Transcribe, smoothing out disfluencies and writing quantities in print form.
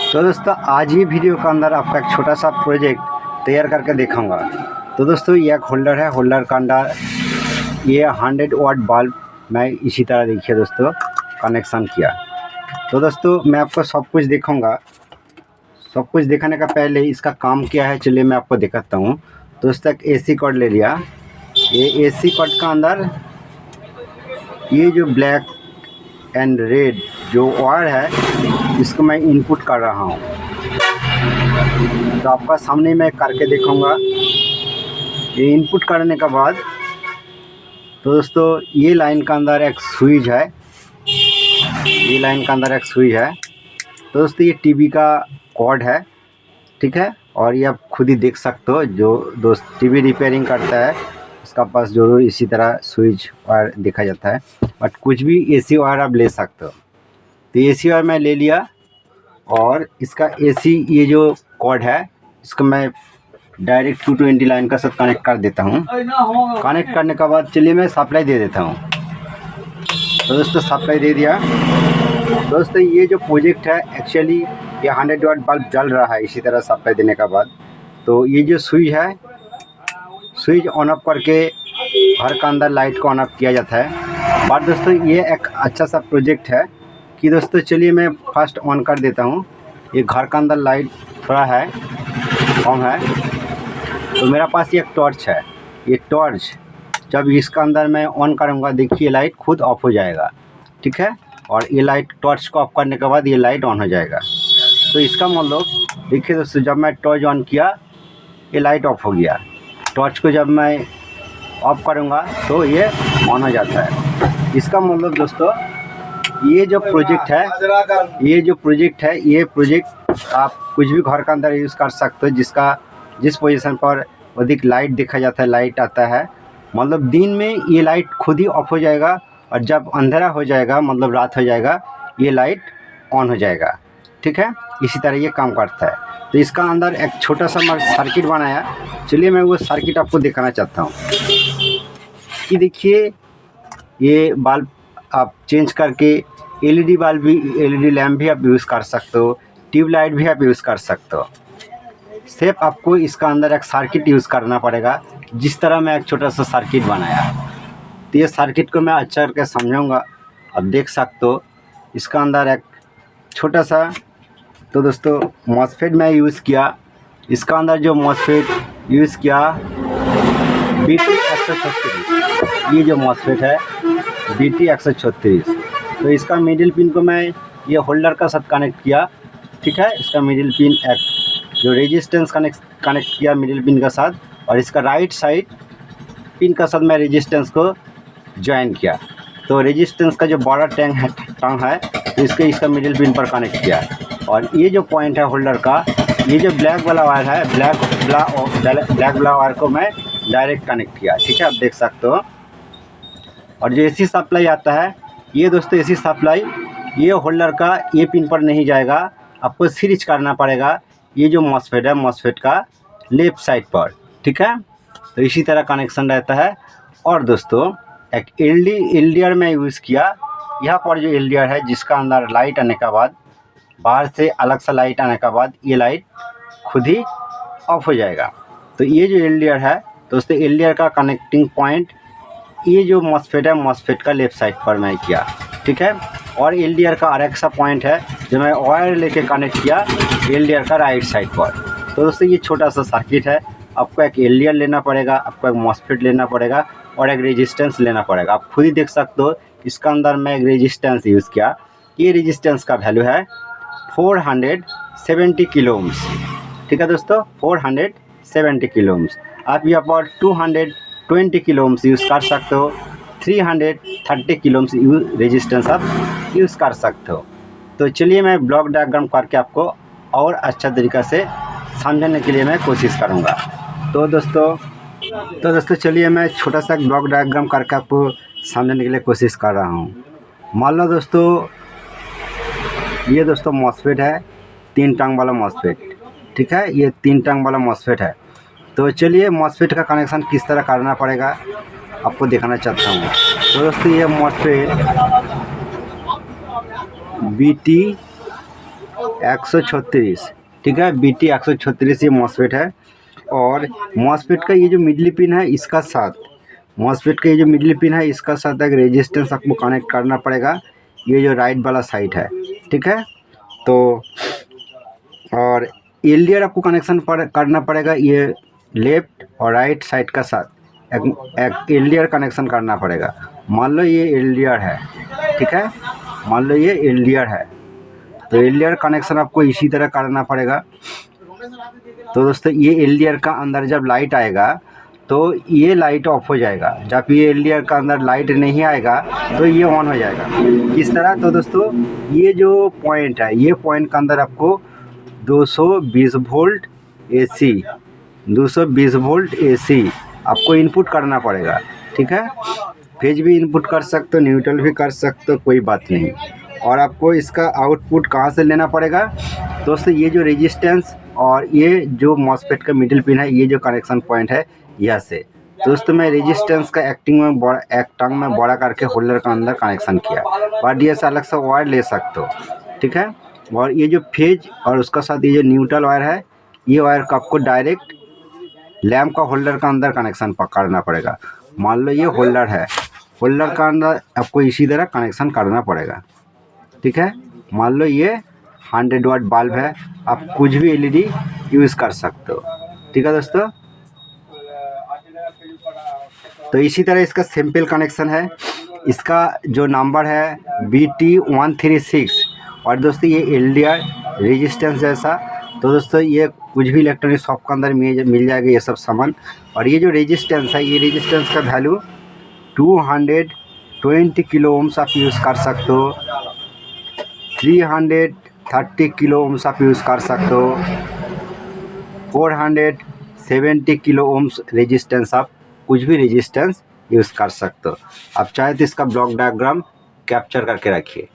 तो दोस्तों आज ये वीडियो के अंदर आपका एक छोटा सा प्रोजेक्ट तैयार करके दिखाऊंगा। तो दोस्तों ये एक होल्डर है, होल्डर का अंदर ये 100 वाट बल्ब मैं इसी तरह देखिए दोस्तों कनेक्शन किया। तो दोस्तों मैं आपको सब कुछ दिखाऊंगा। सब कुछ दिखाने का पहले इसका काम क्या है चलिए मैं आपको दिखाता हूँ। तो दोस्तों एक एसी कॉर्ड ले लिया। ये एसी कॉर्ड का अंदर ये जो ब्लैक एंड रेड जो वायर है इसको मैं इनपुट कर रहा हूँ। तो आपका सामने मैं करके दिखाऊंगा। ये इनपुट करने के बाद तो दोस्तों ये लाइन का अंदर एक स्विच है, ये लाइन का अंदर एक स्विच है। तो दोस्तों ये टीवी का कॉर्ड है, ठीक है। और ये आप खुद ही देख सकते हो, जो दोस्त टीवी रिपेयरिंग करता है उसका पास जरूर इसी तरह स्विच वायर देखा जाता है। बट कुछ भी एसी वायर आप ले सकते हो। तो एसी वायर मैं ले लिया और इसका एसी ये जो कॉर्ड है इसको मैं डायरेक्ट 220 लाइन का साथ कनेक्ट कर देता हूँ। कनेक्ट करने के बाद चलिए मैं सप्लाई दे देता हूँ। तो दोस्तों सप्लाई दे दिया। दोस्तों ये जो प्रोजेक्ट है एक्चुअली ये 100 वाट बल्ब जल रहा है इसी तरह सप्लाई देने के बाद। तो ये जो स्विच है, स्विच ऑन ऑफ करके घर का अंदर लाइट को ऑन ऑफ किया जाता है। बट दोस्तों ये एक अच्छा सा प्रोजेक्ट है कि दोस्तों चलिए मैं फर्स्ट ऑन कर देता हूँ। ये घर का अंदर लाइट थोड़ा है कम है। तो मेरा पास ये एक टॉर्च है। ये टॉर्च जब इसका अंदर मैं ऑन करूँगा देखिए लाइट खुद ऑफ हो जाएगा, ठीक है। और ये लाइट टॉर्च को ऑफ करने के बाद ये लाइट ऑन हो जाएगा। तो इसका मतलब देखिए दोस्तों जब मैं टॉर्च ऑन किया ये लाइट ऑफ हो गया। टॉर्च को जब मैं ऑफ करूँगा तो ये ऑन हो जाता है। इसका मतलब दोस्तों ये जो प्रोजेक्ट है ये प्रोजेक्ट आप कुछ भी घर के अंदर यूज़ कर सकते हो जिस पोजीशन पर अधिक लाइट देखा जाता है, लाइट आता है। मतलब दिन में ये लाइट खुद ही ऑफ हो जाएगा और जब अंधेरा हो जाएगा मतलब रात हो जाएगा ये लाइट ऑन हो जाएगा, ठीक है। इसी तरह ये काम करता है। तो इसका अंदर एक छोटा सा मैं सर्किट बनाया। चलिए मैं वो सर्किट आपको दिखाना चाहता हूँ कि देखिए ये बल्ब आप चेंज करके एलईडी बल्ब भी, एलईडी लैम्प भी आप यूज़ कर सकते हो, ट्यूबलाइट भी आप यूज़ कर सकते हो। सिर्फ आपको इसका अंदर एक सर्किट यूज़ करना पड़ेगा। जिस तरह मैं एक छोटा सा सर्किट बनाया तो ये सर्किट को मैं अच्छा करके समझाऊंगा, आप देख सकते हो। इसका अंदर एक छोटा सा तो दोस्तों मॉसफेट मैं यूज़ किया। इसका अंदर जो मॉसफेट यूज़ किया BT136, ये जो मॉसफेट है BT136। तो इसका मिडिल पिन को मैं ये होल्डर का साथ कनेक्ट किया, ठीक है। इसका मिडिल पिन एक जो रेजिस्टेंस कनेक्ट किया मिडिल पिन का साथ, और इसका राइट साइड पिन का साथ मैं रेजिस्टेंस को ज्वाइन किया। तो रेजिस्टेंस का जो बड़ा टंग है तो इसका मिडिल पिन पर कनेक्ट किया। और ये जो पॉइंट है होल्डर का, ये जो ब्लैक वाला वायर है, ब्लैक वाला वायर को मैं डायरेक्ट कनेक्ट किया, ठीक है, आप देख सकते हो। और जो एसी सप्लाई आता है ये दोस्तों एसी सप्लाई ये होल्डर का ये पिन पर नहीं जाएगा, आपको स्विच करना पड़ेगा ये जो मॉसफेट है मॉसफेट का लेफ्ट साइड पर, ठीक है। तो इसी तरह कनेक्शन रहता है। और दोस्तों एक एलडीआर में यूज़ किया। यहाँ पर जो एलडीआर है जिसका अंदर लाइट आने के बाद, बाहर से अलग सा लाइट आने के बाद ये लाइट खुद ही ऑफ हो जाएगा। तो ये जो एलडीआर है दोस्तों, एलडीआर का कनेक्टिंग पॉइंट ये जो मॉसफेट है मॉसफेट का लेफ़्ट साइड पर मैं किया, ठीक है। और एलडीआर का और एक सा पॉइंट है जो मैं वायर लेके कनेक्ट किया एलडीआर का राइट साइड पर। तो दोस्तों ये छोटा सा सर्किट है। आपको एक एलडीआर लेना पड़ेगा, आपको एक मॉसफेट लेना पड़ेगा और एक रेजिस्टेंस लेना पड़ेगा। आप खुद ही देख सकते हो इसका अंदर मैं एक रेजिस्टेंस यूज़ किया। ये रेजिस्टेंस का वैल्यू है 470 किलो ओम्स, ठीक है दोस्तों, 470 किलो ओम्स। आप यहाँ पर 220 किलो ओम्स यूज़ कर सकते हो, 330 किलो ओम्स रेजिस्टेंस आप यूज़ कर सकते हो। तो चलिए मैं ब्लॉक डायग्राम करके आपको और अच्छा तरीक़ा से समझाने के लिए मैं कोशिश करूँगा। तो दोस्तों चलिए मैं छोटा सा ब्लॉक डायग्राम करके आपको समझाने के लिए कोशिश कर रहा हूँ। मान लो दोस्तों ये दोस्तों मॉसफेट है, 3 टंग वाला मॉसफेट, ठीक है। ये 3 टंग वाला मॉसफेट है। तो चलिए मॉसफेट का कनेक्शन किस तरह करना पड़ेगा आपको दिखाना चाहता हूँ। तो दोस्तों ये मॉसफेट 136, ठीक है, BT 136 ये मॉसफेट है। और मॉसफेट का ये जो मिडल पिन है इसका साथ, मॉसफेट का ये जो मिडल पिन है इसका साथ एक रेजिस्टेंस आपको कनेक्ट करना पड़ेगा, ये जो राइट वाला साइड है, ठीक है। तो और एलडीआर आपको कनेक्शन करना पड़ेगा, ये लेफ्ट और राइट साइड का साथ एक एलडीआर कनेक्शन करना पड़ेगा। मान लो ये एलडीआर है, ठीक है, मान लो ये एलडीआर है, तो एलडीआर कनेक्शन आपको इसी तरह करना पड़ेगा। तो दोस्तों ये एलडीआर का अंदर जब लाइट आएगा तो ये लाइट ऑफ हो जाएगा, जब ये एलडीआर का अंदर लाइट नहीं आएगा तो ये ऑन हो जाएगा इस तरह। तो दोस्तों ये जो पॉइंट है, ये पॉइंट के अंदर आपको 220 वोल्ट AC, 220 वोल्ट AC आपको इनपुट करना पड़ेगा, ठीक है। फेज भी इनपुट कर सकते हो, न्यूट्रल भी कर सकते हो, कोई बात नहीं। और आपको इसका आउटपुट कहाँ से लेना पड़ेगा दोस्तों, ये जो रेजिस्टेंस और ये जो मॉसफेट का मिडिल पिन है, ये जो कनेक्शन पॉइंट है यहाँ से। दोस्तों मैं रेजिस्टेंस का एक टंग में बड़ा करके होल्डर का अंदर कनेक्शन किया, और ये से अलग से वायर ले सकते हो, ठीक है। और ये जो फेज और उसका साथ ये जो न्यूट्रल वायर है, ये वायर को आपको डायरेक्ट लैम्प का होल्डर का अंदर कनेक्शन करना पड़ेगा। मान लो ये होल्डर है, होल्डर का अंदर आपको इसी तरह कनेक्शन करना पड़ेगा, ठीक है। मान लो ये 100 वाट बल्ब है, आप कुछ भी LED यूज़ कर सकते हो, ठीक है दोस्तों। तो इसी तरह इसका सिंपल कनेक्शन है, इसका जो नंबर है BT 136, और दोस्तों ये LDR रेजिस्टेंस जैसा। तो दोस्तों ये कुछ भी इलेक्ट्रॉनिक शॉप के अंदर मिल जाएगा ये सब सामान। और ये जो रेजिस्टेंस है, ये रेजिस्टेंस का वैल्यू 220 किलो ओम्स आप यूज़ कर सकते हो, 330 किलो ओम्स आप यूज़ कर सकते हो, 470 किलो ओम्स रेजिस्टेंस आप कुछ भी रेजिस्टेंस यूज़ कर सकते हो। आप चाहे तो इसका ब्लॉक डायग्राम कैप्चर करके रखिए।